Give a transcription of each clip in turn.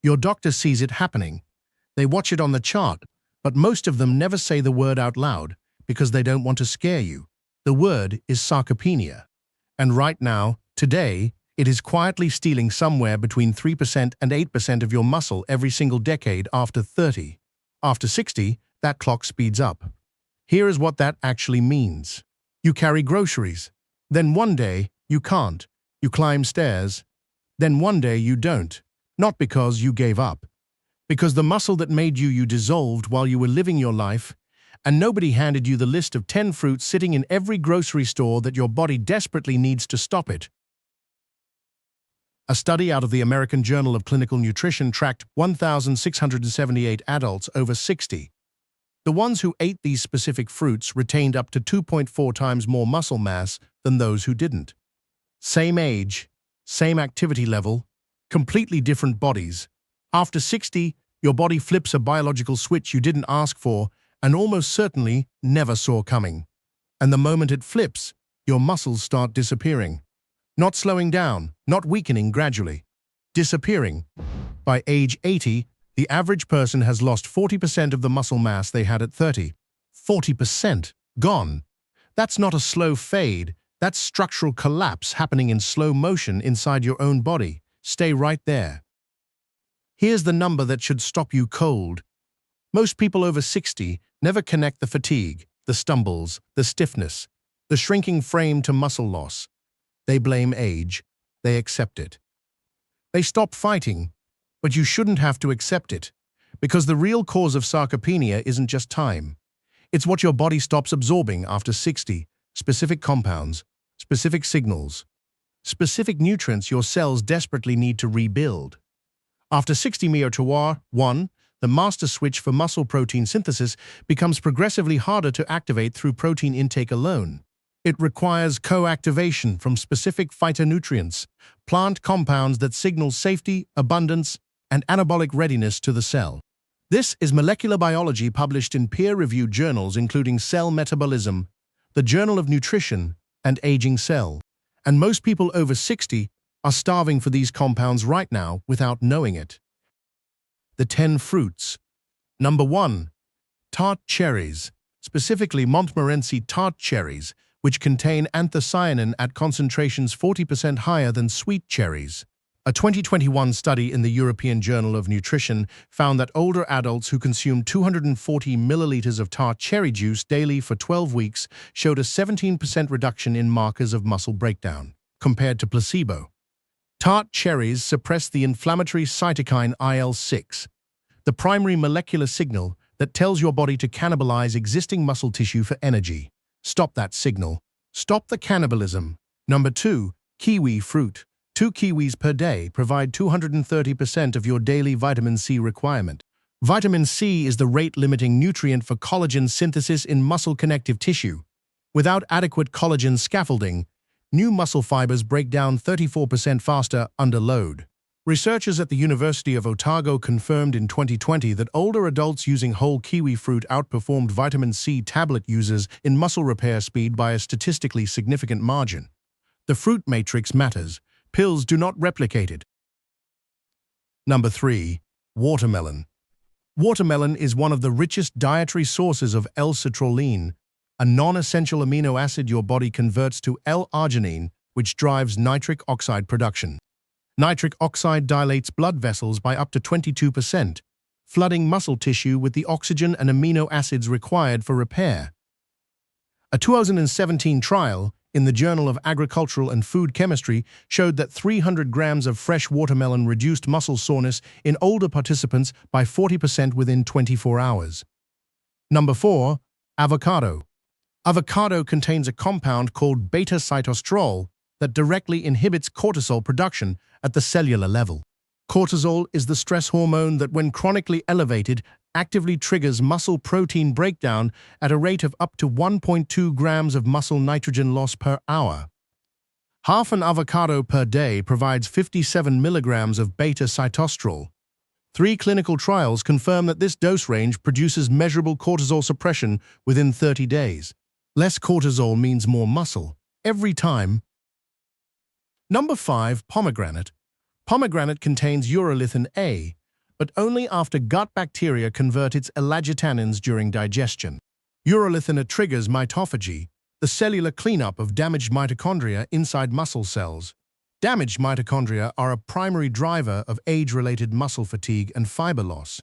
Your doctor sees it happening. They watch it on the chart, but most of them never say the word out loud because they don't want to scare you. The word is sarcopenia. And right now, today, it is quietly stealing somewhere between 3% and 8% of your muscle every single decade after 30. After 60, that clock speeds up. Here is what that actually means. You carry groceries. Then one day, you can't. You climb stairs. Then one day you don't. Not because you gave up. Because the muscle that made you dissolved while you were living your life, and nobody handed you the list of 10 fruits sitting in every grocery store that your body desperately needs to stop it. A study out of the American Journal of Clinical Nutrition tracked 1,678 adults over 60. The ones who ate these specific fruits retained up to 2.4 times more muscle mass than those who didn't. Same age, same activity level, completely different bodies. After 60, your body flips a biological switch you didn't ask for and almost certainly never saw coming. And the moment it flips, your muscles start disappearing. Not slowing down, not weakening gradually. Disappearing. By age 80, the average person has lost 40% of the muscle mass they had at 30. 40%. Gone. That's not a slow fade. That's structural collapse happening in slow motion inside your own body. Stay right there. Here's the number that should stop you cold. Most people over 60 never connect the fatigue, the stumbles, the stiffness, the shrinking frame to muscle loss. They blame age. They accept it. They stop fighting, but you shouldn't have to accept it, because the real cause of sarcopenia isn't just time. It's what your body stops absorbing after 60, specific compounds, specific signals, specific nutrients your cells desperately need to rebuild. After 60 myotoir 1, the master switch for muscle protein synthesis becomes progressively harder to activate through protein intake alone. It requires co-activation from specific phytonutrients, plant compounds that signal safety, abundance, and anabolic readiness to the cell. This is molecular biology published in peer-reviewed journals including Cell Metabolism, the Journal of Nutrition, and Aging Cell. And most people over 60 are starving for these compounds right now without knowing it. The 10 fruits. Number 1. Tart cherries, specifically Montmorency tart cherries, which contain anthocyanin at concentrations 40% higher than sweet cherries. A 2021 study in the European Journal of Nutrition found that older adults who consumed 240 milliliters of tart cherry juice daily for 12 weeks showed a 17% reduction in markers of muscle breakdown, compared to placebo. Tart cherries suppress the inflammatory cytokine IL-6, the primary molecular signal that tells your body to cannibalize existing muscle tissue for energy. Stop that signal. Stop the cannibalism. Number 2. Kiwi fruit. 2 kiwis per day provide 230% of your daily vitamin C requirement. Vitamin C is the rate-limiting nutrient for collagen synthesis in muscle connective tissue. Without adequate collagen scaffolding, new muscle fibers break down 34% faster under load. Researchers at the University of Otago confirmed in 2020 that older adults using whole kiwi fruit outperformed vitamin C tablet users in muscle repair speed by a statistically significant margin. The fruit matrix matters. Pills do not replicate it. Number 3. Watermelon. Watermelon is one of the richest dietary sources of L-citrulline, a non-essential amino acid your body converts to L-arginine, which drives nitric oxide production. Nitric oxide dilates blood vessels by up to 22%, flooding muscle tissue with the oxygen and amino acids required for repair. A 2017 trial in the Journal of Agricultural and Food Chemistry showed that 300 grams of fresh watermelon reduced muscle soreness in older participants by 40% within 24 hours. Number 4. Avocado. Avocado contains a compound called beta-sitosterol that directly inhibits cortisol production at the cellular level. Cortisol is the stress hormone that, when chronically elevated, actively triggers muscle protein breakdown at a rate of up to 1.2 grams of muscle nitrogen loss per hour. Half an avocado per day provides 57 milligrams of beta-sitosterol. 3 clinical trials confirm that this dose range produces measurable cortisol suppression within 30 days. Less cortisol means more muscle, every time. Number 5. Pomegranate. Pomegranate contains urolithin A, but only after gut bacteria convert its elagitannins during digestion. Urolithin triggers mitophagy, the cellular cleanup of damaged mitochondria inside muscle cells. Damaged mitochondria are a primary driver of age-related muscle fatigue and fiber loss.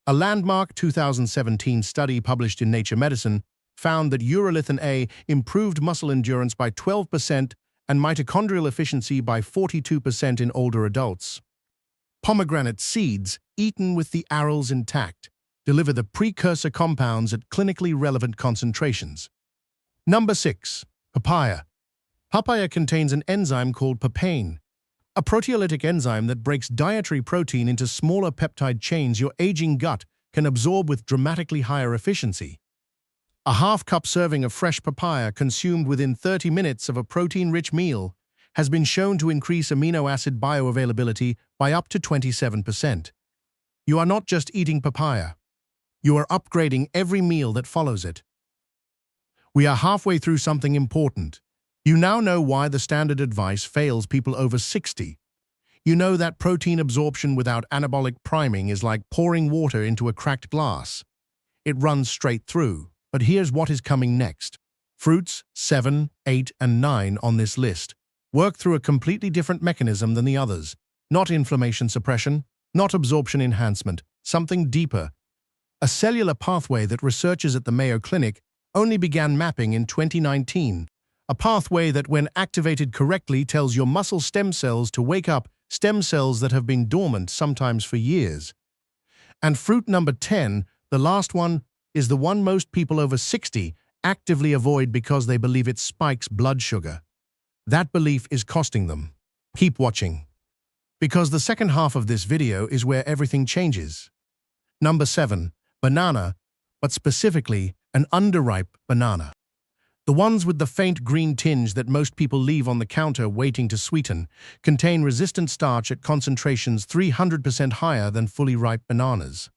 A landmark 2017 study published in Nature Medicine found that urolithin A improved muscle endurance by 12% and mitochondrial efficiency by 42% in older adults. Pomegranate seeds, eaten with the arils intact, deliver the precursor compounds at clinically relevant concentrations. Number 6. Papaya. Papaya contains an enzyme called papain, a proteolytic enzyme that breaks dietary protein into smaller peptide chains your aging gut can absorb with dramatically higher efficiency. A half-cup serving of fresh papaya consumed within 30 minutes of a protein-rich meal has been shown to increase amino acid bioavailability by up to 27%. You are not just eating papaya. You are upgrading every meal that follows it. We are halfway through something important. You now know why the standard advice fails people over 60. You know that protein absorption without anabolic priming is like pouring water into a cracked glass. It runs straight through. But here's what is coming next. Fruits 7, 8, and 9 on this list work through a completely different mechanism than the others. Not inflammation suppression, not absorption enhancement, something deeper. A cellular pathway that researchers at the Mayo Clinic only began mapping in 2019. A pathway that, when activated correctly, tells your muscle stem cells to wake up, stem cells that have been dormant sometimes for years. And fruit number 10, the last one, is the one most people over 60 actively avoid because they believe it spikes blood sugar. That belief is costing them. Keep watching, because the second half of this video is where everything changes. Number 7, banana, but specifically an underripe banana. The ones with the faint green tinge that most people leave on the counter waiting to sweeten contain resistant starch at concentrations 300% higher than fully ripe bananas.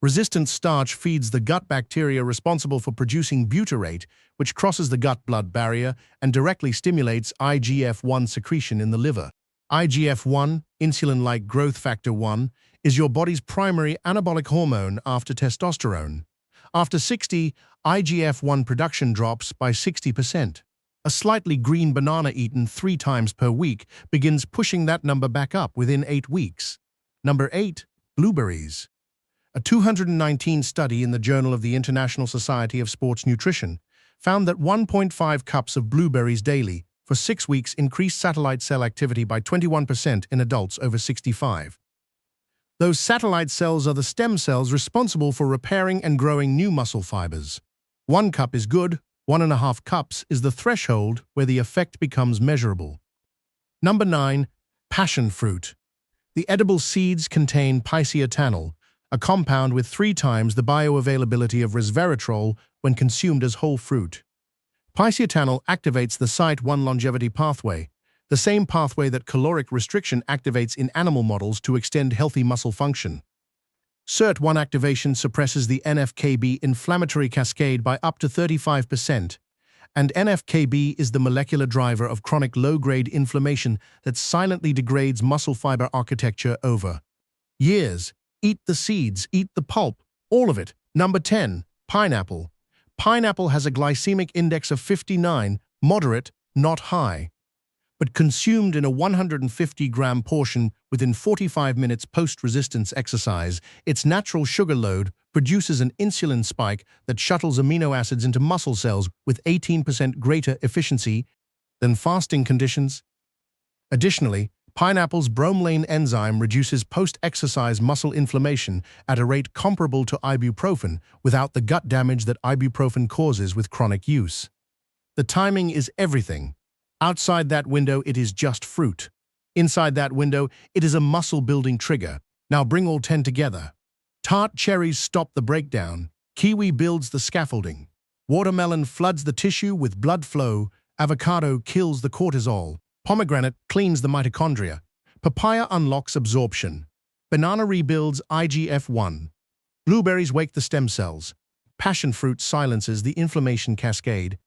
Resistant starch feeds the gut bacteria responsible for producing butyrate, which crosses the gut-blood barrier and directly stimulates IGF-1 secretion in the liver. IGF-1, insulin-like growth factor 1, is your body's primary anabolic hormone after testosterone. After 60, IGF-1 production drops by 60%. A slightly green banana eaten 3 times per week begins pushing that number back up within 8 weeks. Number 8, blueberries. A 219 study in the Journal of the International Society of Sports Nutrition found that 1.5 cups of blueberries daily for 6 weeks increased satellite cell activity by 21% in adults over 65. Those satellite cells are the stem cells responsible for repairing and growing new muscle fibers. 1 cup is good, 1.5 cups is the threshold where the effect becomes measurable. Number 9, passion fruit. The edible seeds contain phycetanol, a compound with 3 times the bioavailability of resveratrol when consumed as whole fruit. Phycetanol activates the Site-1 longevity pathway, the same pathway that caloric restriction activates in animal models to extend healthy muscle function. SIRT-1 activation suppresses the NF-κB inflammatory cascade by up to 35%, and NF-κB is the molecular driver of chronic low-grade inflammation that silently degrades muscle fiber architecture over years. Eat the seeds, eat the pulp, all of it. Number 10, pineapple. Pineapple has a glycemic index of 59, moderate, not high. But consumed in a 150-gram portion within 45 minutes post-resistance exercise, its natural sugar load produces an insulin spike that shuttles amino acids into muscle cells with 18% greater efficiency than fasting conditions. Additionally, pineapple's bromelain enzyme reduces post-exercise muscle inflammation at a rate comparable to ibuprofen without the gut damage that ibuprofen causes with chronic use. The timing is everything. Outside that window, it is just fruit. Inside that window, it is a muscle-building trigger. Now bring all 10 together. Tart cherries stop the breakdown. Kiwi builds the scaffolding. Watermelon floods the tissue with blood flow. Avocado kills the cortisol. Pomegranate cleans the mitochondria. Papaya unlocks absorption. Banana rebuilds IGF-1. Blueberries wake the stem cells. Passion fruit silences the inflammation cascade.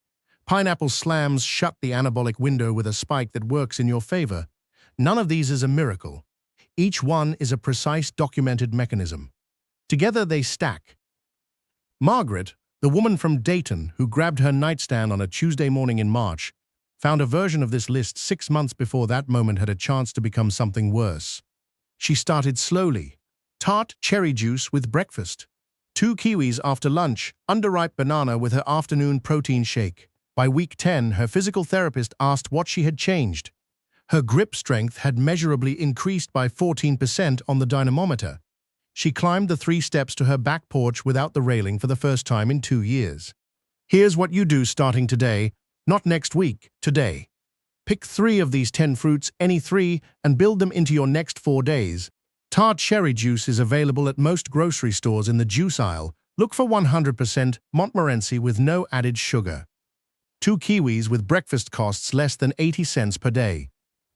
Pineapple slams shut the anabolic window with a spike that works in your favor. None of these is a miracle. Each one is a precise documented mechanism. Together they stack. Margaret, the woman from Dayton who grabbed her nightstand on a Tuesday morning in March, found a version of this list 6 months before that moment had a chance to become something worse. She started slowly. Tart cherry juice with breakfast. 2 kiwis after lunch, underripe banana with her afternoon protein shake. By week 10, her physical therapist asked what she had changed. Her grip strength had measurably increased by 14% on the dynamometer. She climbed the 3 steps to her back porch without the railing for the first time in 2 years. Here's what you do starting today, not next week, today. Pick 3 of these 10 fruits, any 3, and build them into your next 4 days. Tart cherry juice is available at most grocery stores in the juice aisle. Look for 100% Montmorency with no added sugar. 2 kiwis with breakfast costs less than 80 cents per day.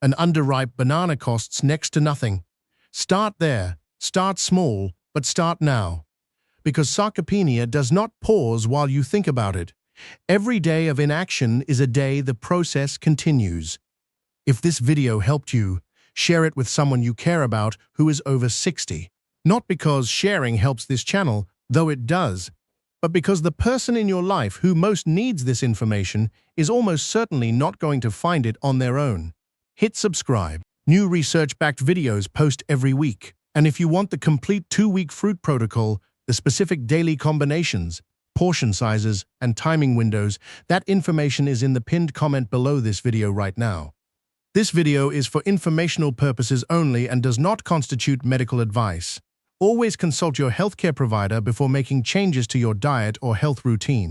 An underripe banana costs next to nothing. Start there. Start small, but start now. Because Sarcopenia does not pause while you think about it. Every day of inaction is a day the process continues. If this video helped you, share it with someone you care about who is over 60. Not because sharing helps this channel, though it does, but because the person in your life who most needs this information is almost certainly not going to find it on their own. Hit subscribe. New research-backed videos post every week. And if you want the complete 2-week fruit protocol, the specific daily combinations, portion sizes, and timing windows, that information is in the pinned comment below this video right now. This video is for informational purposes only and does not constitute medical advice. Always consult your healthcare provider before making changes to your diet or health routine.